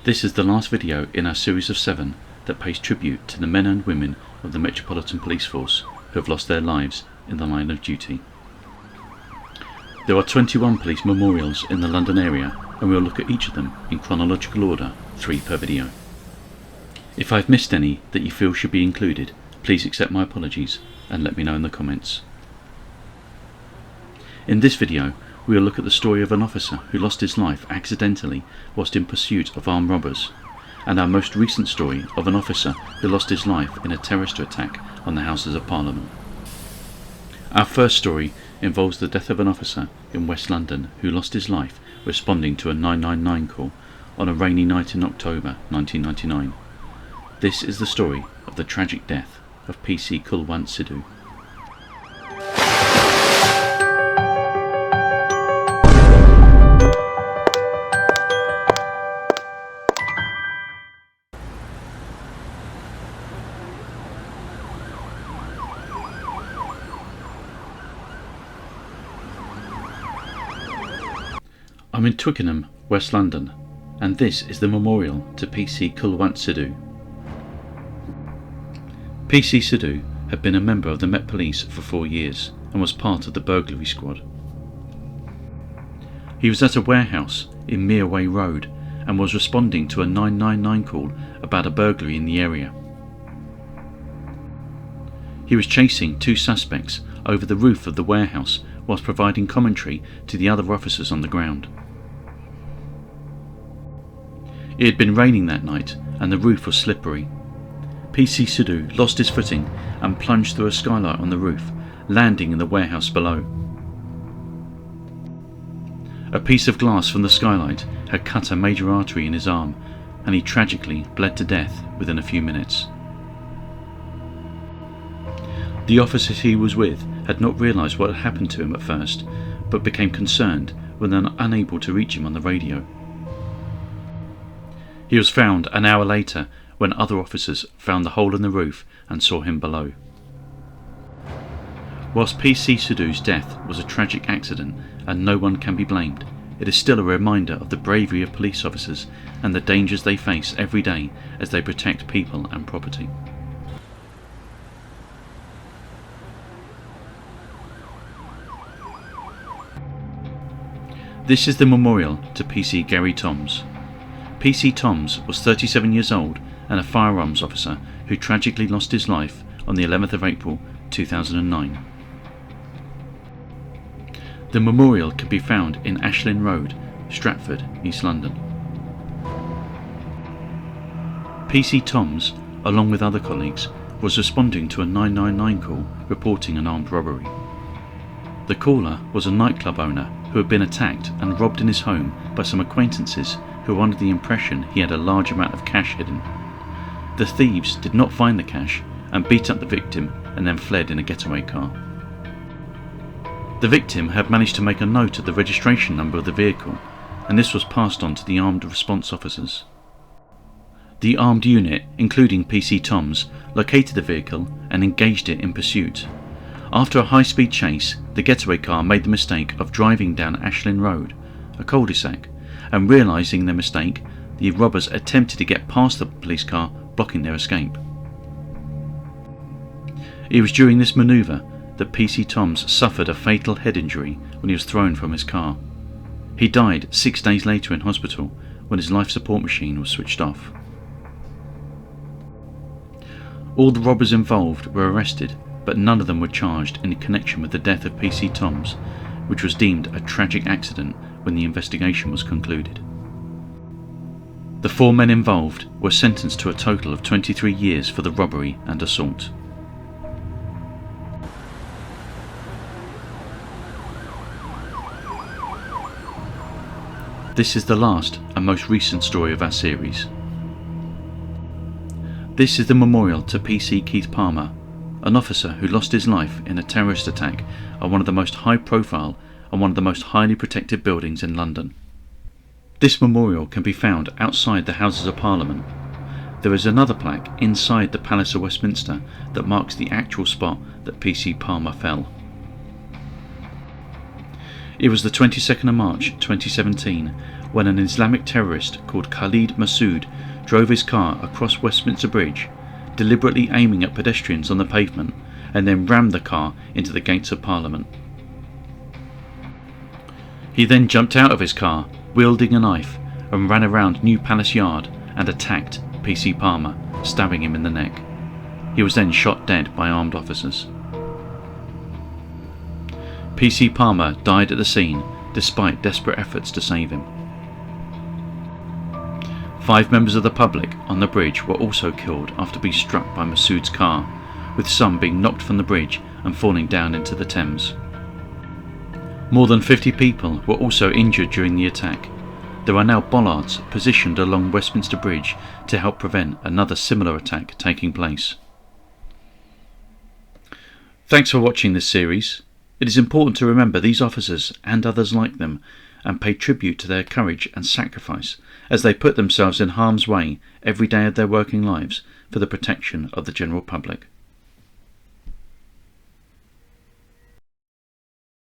This is the last video in our series of 7 that pays tribute to the men and women of the Metropolitan Police Force who have lost their lives in the line of duty. There are 21 police memorials in the London area, and we will look at each of them in chronological order, 3 per video. If I've missed any that you feel should be included, please accept my apologies and let me know in the comments. In this video, we will look at the story of an officer who lost his life accidentally whilst in pursuit of armed robbers, and our most recent story of an officer who lost his life in a terrorist attack on the Houses of Parliament. Our first story involves the death of an officer in West London who lost his life responding to a 999 call on a rainy night in October 1999. This is the story of the tragic death of PC Kulwant Sudhu. I'm in Twickenham, West London, and this is the memorial to PC Kulwant Sudhu. PC Sudhu had been a member of the Met Police for 4 years and was part of the burglary squad. He was at a warehouse in Mereway Road and was responding to a 999 call about a burglary in the area. He was chasing 2 suspects over the roof of the warehouse whilst providing commentary to the other officers on the ground. It had been raining that night and the roof was slippery. PC Sudhu lost his footing and plunged through a skylight on the roof, landing in the warehouse below. A piece of glass from the skylight had cut a major artery in his arm, and he tragically bled to death within a few minutes. The officers he was with had not realised what had happened to him at first, but became concerned when they were unable to reach him on the radio. He was found an hour later when other officers found the hole in the roof and saw him below. Whilst PC Sudhu's death was a tragic accident and no one can be blamed, it is still a reminder of the bravery of police officers and the dangers they face every day as they protect people and property. This is the memorial to PC Gary Toms. PC Toms was 37 years old and a firearms officer who tragically lost his life on the 11th of April 2009. The memorial can be found in Ashlyn Road, Stratford, East London. PC Toms, along with other colleagues, was responding to a 999 call reporting an armed robbery. The caller was a nightclub owner who had been attacked and robbed in his home by some acquaintances who were under the impression he had a large amount of cash hidden. The thieves did not find the cash and beat up the victim and then fled in a getaway car. The victim had managed to make a note of the registration number of the vehicle, and this was passed on to the armed response officers. The armed unit, including PC Toms, located the vehicle and engaged it in pursuit. After a high-speed chase, the getaway car made the mistake of driving down Ashlyn Road, a cul-de-sac, and realising their mistake, the robbers attempted to get past the police car, blocking their escape. It was during this manoeuvre that PC Toms suffered a fatal head injury when he was thrown from his car. He died 6 days later in hospital when his life support machine was switched off. All the robbers involved were arrested, but none of them were charged in connection with the death of PC Toms, which was deemed a tragic accident when the investigation was concluded. The 4 men involved were sentenced to a total of 23 years for the robbery and assault. This is the last and most recent story of our series. This is the memorial to PC Keith Palmer, an officer who lost his life in a terrorist attack on one of the most high-profile and one of the most highly protected buildings in London. This memorial can be found outside the Houses of Parliament. There is another plaque inside the Palace of Westminster that marks the actual spot that PC Palmer fell. It was the 22nd of March 2017 when an Islamic terrorist called Khalid Massoud drove his car across Westminster Bridge, deliberately aiming at pedestrians on the pavement, and then rammed the car into the gates of Parliament. He then jumped out of his car, wielding a knife, and ran around New Palace Yard and attacked P.C. Palmer, stabbing him in the neck. He was then shot dead by armed officers. P.C. Palmer died at the scene despite desperate efforts to save him. 5 members of the public on the bridge were also killed after being struck by Massoud's car, with some being knocked from the bridge and falling down into the Thames. More than 50 people were also injured during the attack. There are now bollards positioned along Westminster Bridge to help prevent another similar attack taking place. Thanks for watching this series. It is important to remember these officers and others like them and pay tribute to their courage and sacrifice as they put themselves in harm's way every day of their working lives for the protection of the general public.